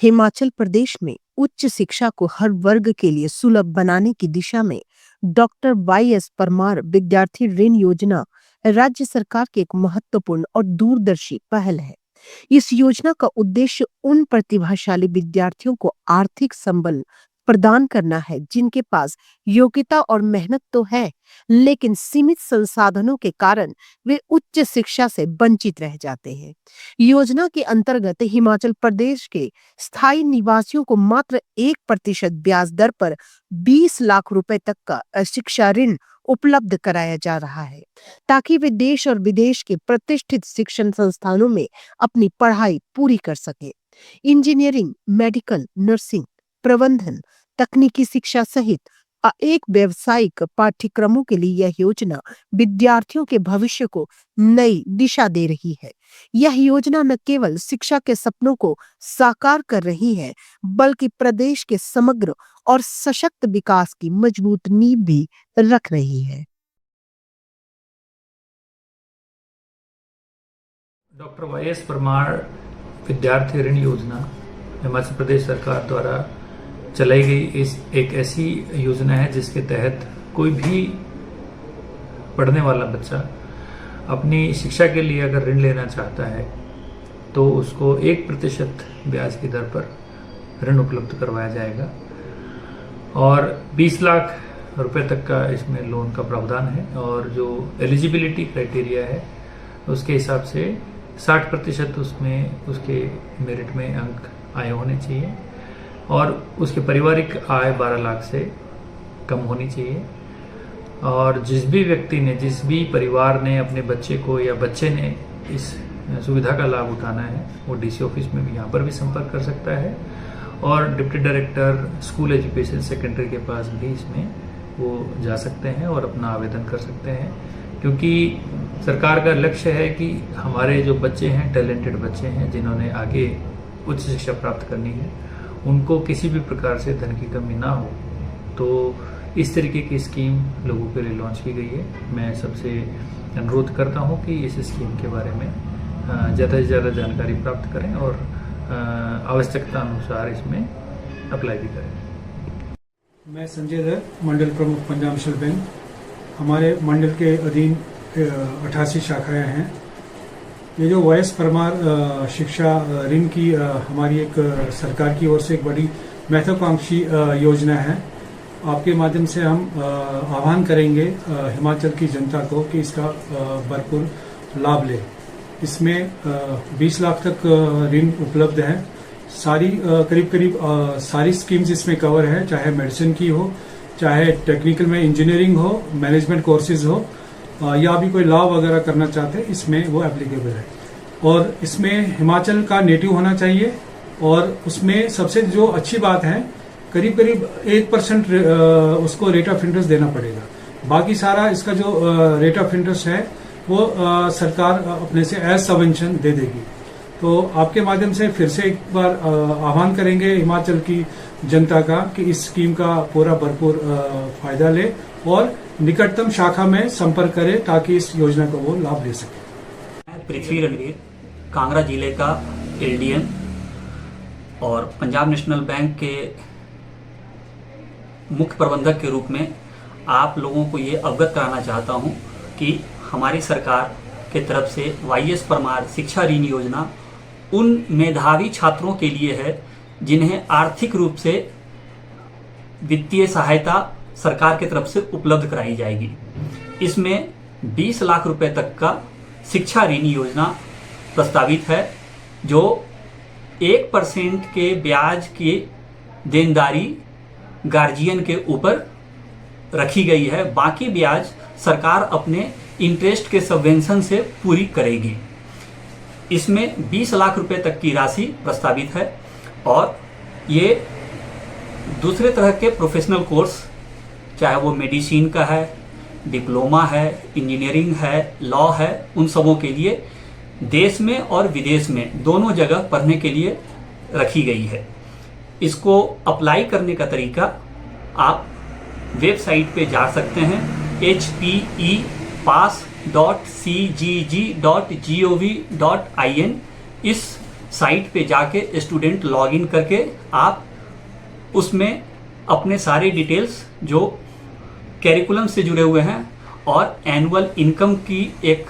हिमाचल प्रदेश में उच्च शिक्षा को हर वर्ग के लिए सुलभ बनाने की दिशा में डॉक्टर वाई.एस. परमार विद्यार्थी ऋण योजना राज्य सरकार की एक महत्वपूर्ण और दूरदर्शी पहल है। इस योजना का उद्देश्य उन प्रतिभाशाली विद्यार्थियों को आर्थिक संबल प्रदान करना है जिनके पास योग्यता और मेहनत तो है, लेकिन सीमित संसाधनों के कारण वे उच्च शिक्षा से वंचित रह जाते हैं। योजना के अंतर्गत हिमाचल प्रदेश के स्थायी निवासियों को मात्र 1% ब्याज दर पर 20 लाख रुपए तक का शिक्षा ऋण उपलब्ध कराया जा रहा है, ताकि वे देश और विदेश के प्रतिष्ठित शिक्षण संस्थानों में अपनी पढ़ाई पूरी कर सके। इंजीनियरिंग, मेडिकल, नर्सिंग, प्रबंधन, तकनीकी शिक्षा सहित एक व्यावसायिक पाठ्यक्रमों के लिए यह योजना विद्यार्थियों के भविष्य को नई दिशा दे रही है। यह योजना न केवल शिक्षा के सपनों को साकार कर रही है, बल्कि प्रदेश के समग्र और सशक्त विकास की मजबूत नींव भी रख रही है। डॉक्टर वाई.एस. परमार विद्यार्थी ऋण योजना हिमाचल प्रदेश सरकार द्वारा चलाई गई एक ऐसी योजना है जिसके तहत कोई भी पढ़ने वाला बच्चा अपनी शिक्षा के लिए अगर ऋण लेना चाहता है तो उसको 1% ब्याज की दर पर ऋण उपलब्ध करवाया जाएगा और 20 लाख रुपए तक का इसमें लोन का प्रावधान है और जो एलिजिबिलिटी क्राइटेरिया है उसके हिसाब से 60% उसमें उसके मेरिट में अंक आए होने चाहिए और उसके पारिवारिक आय 12 लाख से कम होनी चाहिए। और जिस भी व्यक्ति ने, जिस भी परिवार ने अपने बच्चे को या बच्चे ने इस सुविधा का लाभ उठाना है वो डीसी ऑफिस में भी यहाँ पर भी संपर्क कर सकता है और deputy director school education secondary के पास भी इसमें वो जा सकते हैं और अपना आवेदन कर सकते हैं, क्योंकि सरकार का लक्ष्य है कि हमारे जो बच्चे हैं, टैलेंटेड बच्चे हैं जिन्होंने आगे उच्च शिक्षा प्राप्त करनी है, उनको किसी भी प्रकार से धन की कमी ना हो। तो इस तरीके की स्कीम लोगों के लिए लॉन्च की गई है। मैं सबसे अनुरोध करता हूं कि इस स्कीम के बारे में ज़्यादा से ज़्यादा जानकारी प्राप्त करें और आवश्यकता अनुसार इसमें अप्लाई भी करें। मैं संजय दर, मंडल प्रमुख पंजाब नेशनल बैंक। हमारे मंडल के अधीन 88 शाखाएं हैं। ये जो वाई.एस. परमार शिक्षा ऋण की हमारी एक सरकार की ओर से एक बड़ी महत्वाकांक्षी योजना है। आपके माध्यम से हम आह्वान करेंगे हिमाचल की जनता को कि इसका भरपूर लाभ ले। इसमें 20 लाख तक ऋण उपलब्ध है। सारी करीब सारी स्कीम्स इसमें कवर है, चाहे मेडिसिन की हो, चाहे टेक्निकल में इंजीनियरिंग हो, मैनेजमेंट कोर्सेज हो या भी कोई लॉ वगैरह करना चाहते हैं, इसमें वो एप्लीकेबल है। और इसमें हिमाचल का नेटिव होना चाहिए और उसमें सबसे जो अच्छी बात है करीब 1% उसको रेट ऑफ इंटरेस्ट देना पड़ेगा। बाकी सारा इसका जो रेट ऑफ इंटरेस्ट है वो सरकार अपने से एज सबवेंशन दे देगी। तो आपके माध्यम से फिर से एक बार आह्वान करेंगे हिमाचल की जनता का कि इस स्कीम का पूरा भरपूर फायदा ले और निकटतम शाखा में संपर्क करें ताकि इस योजना का वो लाभ ले सके। पृथ्वी रणवीर, कांगड़ा जिले का एलडीएम और पंजाब नेशनल बैंक के मुख्य प्रबंधक के रूप में आप लोगों को ये अवगत कराना चाहता हूं कि हमारी सरकार के तरफ से वाई.एस. परमार शिक्षा ऋण योजना उन मेधावी छात्रों के लिए है जिन्हें आर्थिक रूप से वित्तीय सहायता सरकार की तरफ से उपलब्ध कराई जाएगी। इसमें 20 लाख रुपए तक का शिक्षा ऋण योजना प्रस्तावित है, जो 1% के ब्याज की देनदारी गार्जियन के ऊपर रखी गई है। बाकी ब्याज सरकार अपने इंटरेस्ट के सबवेंशन से पूरी करेगी। इसमें 20 लाख रुपए तक की राशि प्रस्तावित है और ये दूसरे तरह के प्रोफेशनल कोर्स, चाहे वो मेडिसिन का है, डिप्लोमा है, इंजीनियरिंग है, लॉ है, उन सबों के लिए देश में और विदेश में दोनों जगह पढ़ने के लिए रखी गई है। इसको अप्लाई करने का तरीका आप वेबसाइट पे जा सकते हैं hpepass.cgg.gov.in। इस साइट पे जाके स्टूडेंट लॉगिन करके आप उसमें अपने सारे डिटेल्स जो कैरिकुलम से जुड़े हुए हैं और एनुअल इनकम की एक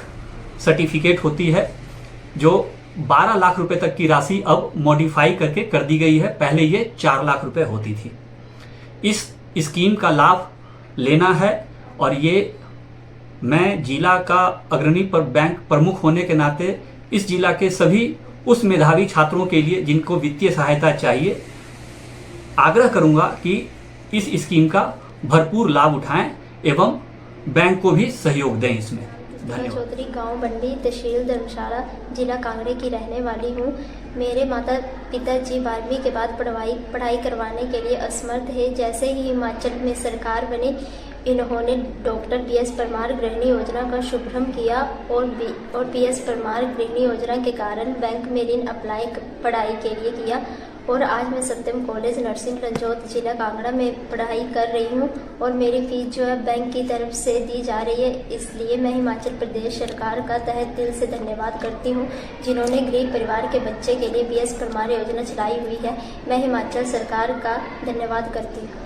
सर्टिफिकेट होती है जो 12 लाख रुपए तक की राशि अब मॉडिफाई करके कर दी गई है। पहले ये 4 लाख रुपए होती थी। इस स्कीम का लाभ लेना है और ये मैं जिला का अग्रणी पर बैंक प्रमुख होने के नाते इस जिला के सभी उस मेधावी छात्रों के लिए जिनको वित्तीय सहायता चाहिए आग्रह करूंगा कि इस स्कीम का भरपूर लाभ उठाएं एवं बैंक को भी सहयोग दें इसमें। धन्यवाद। चौधरी, गांव बंडी, तहसील धर्मशाला, जिला कांगड़े की रहने वाली हूं। मेरे माता पिताजी 12वीं के बाद पढ़ाई करवाने के लिए असमर्थ है। जैसे ही हिमाचल में सरकार बनी, इन्होंने डॉक्टर बीएस परमार गृहिणी योजना का शुभारंभ किया और बीएस परमार गृहिणी योजना के कारण बैंक में ऋण अप्लाई पढ़ाई के लिए किया और आज मैं सत्यम कॉलेज नर्सिंग रंजौत जिला कांगड़ा में पढ़ाई कर रही हूँ और मेरी फीस जो है बैंक की तरफ से दी जा रही है। इसलिए मैं हिमाचल प्रदेश सरकार का तहे दिल से धन्यवाद करती हूँ जिन्होंने गरीब परिवार के बच्चे के लिए बीएस परमार योजना चलाई हुई है। मैं हिमाचल सरकार का धन्यवाद करती हूँ।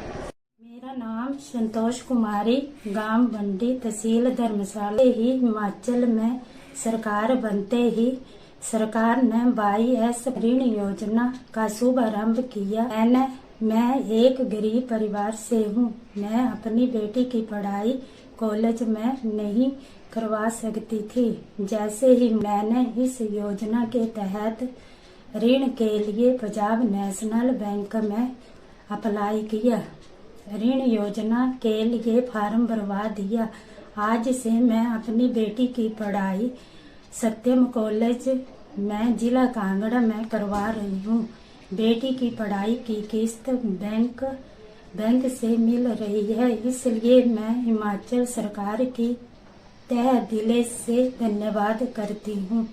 मेरा नाम संतोष कुमारी, गांव बंडी, तहसील धर्मशाला। ही हिमाचल में सरकार बनते ही सरकार ने वाईएस ऋण योजना का शुभारंभ किया। मैं एक गरीब परिवार से हूँ। मैं अपनी बेटी की पढ़ाई कॉलेज में नहीं करवा सकती थी। जैसे ही मैंने इस योजना के तहत ऋण के लिए पंजाब नेशनल बैंक में अप्लाई किया, ऋण योजना के लिए फॉर्म भरवा दिया। आज से मैं अपनी बेटी की पढ़ाई सत्यम कॉलेज में जिला कांगड़ा में करवा रही हूँ। बेटी की पढ़ाई की किस्त बैंक से मिल रही है। इसलिए मैं हिमाचल सरकार की तहे दिल से धन्यवाद करती हूँ।